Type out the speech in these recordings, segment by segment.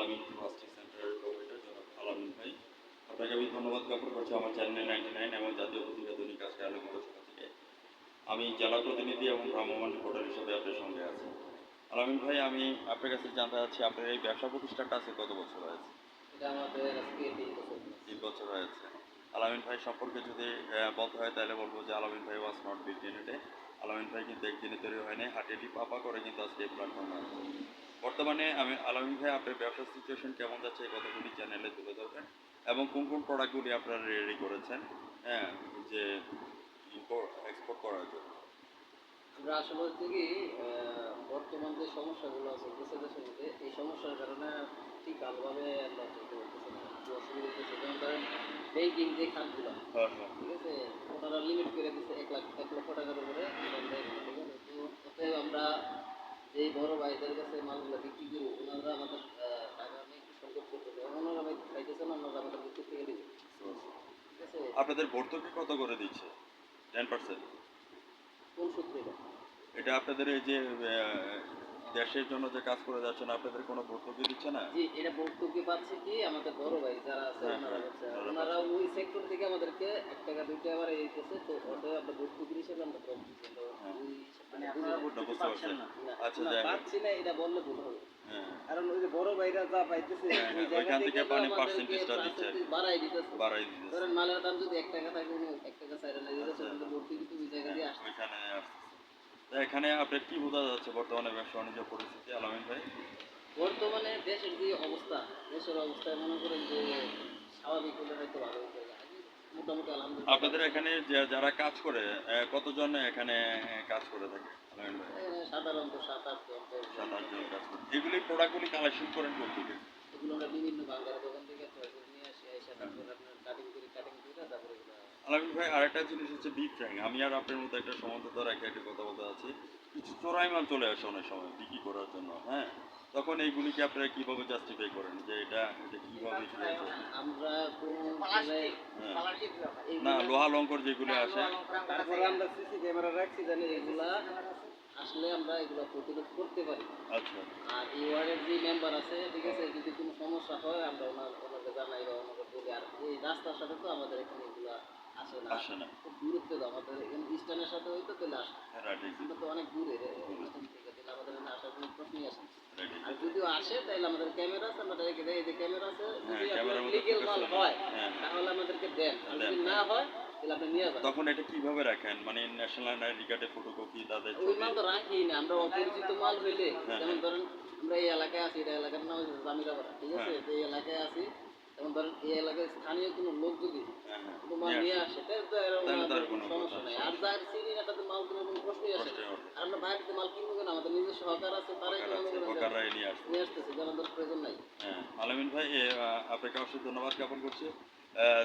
আলামিন প্লাস্টিক সেন্টারের প্রোভাইডার জনাব আলামিন ভাই। আপনাকে আমি ধন্যবাদ জ্ঞাপন করছি আমার চ্যানেল 99 এবং জাতীয় পত্রিকা দৈনিক আজকে আলোকিত সভা থেকে। আমি জেলা প্রতিনিধি এবং ভ্রাম্যমাণ রিপোর্টার হিসেবে আপনার সঙ্গে আছি। আলামিন ভাই, আমি আপনার কাছে জানতে চাচ্ছি আপনার এই ব্যবসা প্রতিষ্ঠানটা আছে কত বছর হয়েছে? এটা আমাদের আজকে 3 বছর। 3 বছর হয়েছে। আলামিন ভাই সম্পর্কে যদি বলতে হয় তাহলে বলবো যে আলামিন ভাই was not built in a day. আলামিন ভাই কিন্তু একদিনে তৈরি হয়নি, হাঁটিয়ে পাপা করে কিন্তু আজকে এই প্ল্যাটফর্মে আছে। বর্তমানে আমি আলামিন ভাই আপনার ব্যবসার সিচুয়েশন কেমন যাচ্ছে এই কথাগুলি চ্যানেলে তুলে ধরবেন এবং কোন কোন প্রোডাক্টগুলি আপনারা রেডি করেছেন, হ্যাঁ, যে ইম্পোর্ট এক্সপোর্ট করার জন্য। আমরা আসলে হচ্ছে কি বর্তমান যে সমস্যাগুলো চলতেছে দেশের মধ্যে এই সমস্যার কারণে ঠিক ভালোভাবে আমরা চলতে পারতেছি না, একটু অসুবিধা হচ্ছে। যেমন ধরেন ব্যাংকিং যে খাতগুলো, হ্যাঁ হ্যাঁ ঠিক আছে, ওনারা লিমিট করে দিচ্ছে 1 লক্ষ টাকার উপরে লোন দেয় না, ঠিক আছে। তো অতএব আমরা যে বড় ভাইদের কাছে মালগুলো বিক্রি করি ওনারা আমাদের টাকা নিয়ে একটু সংকট করতেছে, ওনারা পাইতেছে না, ওনারা আমাদের বিক্রি থেকে দিচ্ছে, ঠিক আছে। আপনাদের ভর্তুকি কত করে দিচ্ছে? 10%? কোন সূত্রে এটা? এটা আপনাদের এই যে দেশের জন্য যে কাজ করে যাচ্ছেন আপনাদের কোনো ভর্তুকি দিচ্ছে না? জি, এটা ভর্তুকি পাচ্ছে কি আমাদের বড় ভাই যারা আছে হ্যাঁ ওনারা হ্যাঁ হচ্ছে, ওনারা ওনারা পাচ্ছে। ওই সেক্টর থেকে আমাদেরকে 1 টাকা 2 টাকা করে দিতেছে। তো ওটা আমরা ভর্তুকি হিসেবে আমরা কম দিচ্ছি। হ্যাঁ, ওই মানে হিসাবটা আপনারা বুঝে ওটা ভর্তুকি বুঝতে পাচ্ছেন পারছেন। না। না, আচ্ছা, না যাই হোক। পাচ্ছি না এটা বললে ভুল হবে। হ্যাঁ কারণ ওই যে বড় ভাইরা যা পাইতেছে হ্যাঁ ওই হ্যাঁ, জায়গা ওইখান থেকে থেকে পানি আমাদেরকে পার্সেন্টেজটা দিচ্ছে আর কি, percentage বাড়াই দিতেছে। বাড়াই দিতেছে। ধরেন মালের দাম যদি 1 টাকা থাকে উনি 1 টাকা চাইরা না দিতেছে, আচ্ছা, কিন্তু ভর্তুকি তো ওই জায়গা হ্যাঁ দিয়ে আসছে। ওইখানে আসতেছে। তা এখানে আপনার কি বোঝা যাচ্ছে বর্তমানে ব্যবসা বাণিজ্য পরিস্থিতি আলামিন ভাই? বর্তমানে দেশের যে অবস্থা, দেশের অবস্থায় মনে করেন যে স্বাভাবিক হলে হয়তো ভালো হতো। মোটামুটি আলহামদুলিল্লাহ আপনাদের এখানে যারা কাজ করে কতজন এখানে কাজ করে থাকে আলামিন ভাই? সাধারণত 7-8 জন 10 জন। 7-8 জন কাজ করে। এগুলি প্রোডাক্টগুলি কালেকশন করেন কোথা থেকে? এগুলো আমরা বিভিন্ন বাঙ্গারা দোকান থেকে ক্রয় করে নিয়ে আসি, এসে তারপরে আপনার কাটিং করে তারপরে এগুলো। আলামিন ভাই, আরেকটা জিনিস হচ্ছে বিগ ফ্যাং। আমি আর আপনার মধ্যে একটা সমান্তরাল রেখে একটা কথা বলতে চাচ্ছি। কিছু চোরাই মাল চলে আসে অনেক সময় বিক্রি করার জন্য, হ্যাঁ? তখন এইগুলিকে আপনারা কিভাবে জাস্টিফাই করেন যে এটা কিভাবে কি আছে? আমরা কোনো প্লাস্টিক হ্যাঁ। প্লাস্টিক না, লোহা লঙ্কর যেগুলি আসে। তারপরে আমরা সিসি ক্যামেরা রাখছি জানি এগুলা আসলে আমরা এগুলো প্রতিরোধ করতে পারি। আচ্ছা আর এই ওয়ার্ডের যে মেম্বার আছে, ঠিক আছে, যদি কোনো সমস্যা হয় আমরা ওনাকে জানাই বা ওনাকে বলি। আর এই রাস্তার সাথে তো আমাদের এখানে এগুলা আসে না, আসে না। খুব দূরত্বে তো আমাদের এখানে স্ট্যান্ডের সাথে হয়তো তাহলে আসে। রাইট আমরা তো অনেক দূরে স্ট্যান্ড থেকে, তাহলে আমাদের এখানে আসার কোনো প্রশ্নই আসে না। রাইট। আর যদিও আসে তাহলে আমাদের ক্যামেরা আছে, আমরা রেখে দেয়, এই যে ক্যামেরা আছে, হ্যাঁ, যদি আপনার ক্যামেরার মধ্যে লিগেল মাল focus হয় হ্যাঁ। তাহলে আমাদেরকে দেন, আর দেন, যদি না হ্যাঁ। হয় তাহলে আপনি নিয়ে যান। তখন এটা কিভাবে রাখেন? মানে ন্যাশনাল আইডি কার্ডের ফটোকপি তাদের ওই ছবি? মাল তো রাখি না আমরা, অপরিচিত মাল হইলে, হ্যাঁ, যেমন হ্যাঁ। ধরেন আমরা এই এলাকায় আছি, এটা এলাকার নাম হচ্ছে জামিরাপাড়া, ঠিক আছে। হ্যাঁ। তো এই এলাকায় আছি, যেমন ধরেন এই এলাকায় স্থানীয় কোনো লোক যদি হ্যাঁ, হ্যাঁ। কোনো মাল নিয়ে আসে তাহলে তো তাহলে তার ওনাদের কোনো সমস্যা কথা নেই। নেই। আর যার চিনি না তাদের মাল কোনো কোনো প্রশ্নই আসে না। প্রশ্নই ওঠে না। আর আমরা বাইরে থেকে মাল কিনবো কেন, আমাদের নিজস্ব হকার আছে, তারাই তো হকার মনে আছে, করেন যে হকাররাই নিয়ে আসবে। নিয়ে আসতেছে, জানার প্রয়োজন নাই। হ্যাঁ, আলামিন ভাই, আপনাকে অবশ্যই ধন্যবাদ জ্ঞাপন করছি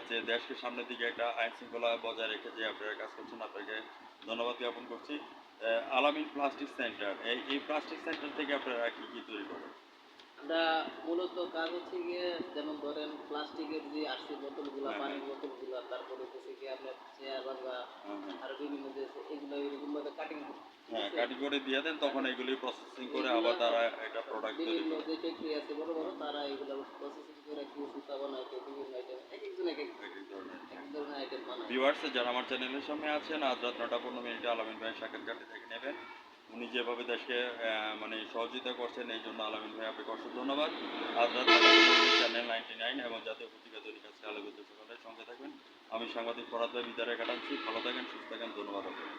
যে দেশকে সামনের দিকে একটা আইন শৃঙ্খলা বজায় রেখে যে আপনারা কাজ করছেন, আপনাকে ধন্যবাদ জ্ঞাপন করছি। আলামিন প্লাস্টিক সেন্টার, এই প্লাস্টিক সেন্টার থেকে আপনারা কি কি তৈরি করেন? আমরা মূলত কাজ হচ্ছে গিয়ে, যেমন ধরেন প্লাস্টিকের যে আরসি বোতলগুলা, হ্যাঁ, পানির বোতলগুলা, তারপরে হচ্ছে গিয়ে আপনার চেয়ার বাংলা, হ্যাঁ, হ্যাঁ। আর বিভিন্ন যে এগুলো এরকম ভাবে কাটিং, হ্যাঁ, কাটি করে দিয়ে দেন, তখন এগুলি প্রসেসিং করে আবার তারা একটা প্রোডাক্ট তৈরি বিভিন্ন করে। যে ফ্যাক্টরি আছে বড় বড়, তারা এগুলো প্রসেসিং করে কেউ সুতা বানায়, কেউ বিভিন্ন আইটেম, এক একজন এক এক ধরনের। এক ধরনের আইটেম বানায়। ভিউয়ার্স যারা আমার চ্যানেলের সামনে আছেন, আজ রাত 9টা 15 মিনিটে আলামিন ভাইয়ের সাক্ষাৎকারটি দেখে নেবেন। উনি যেভাবে দেশকে মানে সহযোগিতা করছেন এই জন্য আলামিন ভাই আপনাকে অসংখ্য ধন্যবাদ। আজ রাত 9টা 15 চ্যানেল 99 এবং জাতীয় পত্রিকা দৈনিক আজকে আলোকিত সকালের সঙ্গে থাকবেন। আমি সাংবাদিক ফরাদ ভাই বিদায় কাটাচ্ছি। ভালো থাকেন, সুস্থ থাকেন, ধন্যবাদ আপনাকে।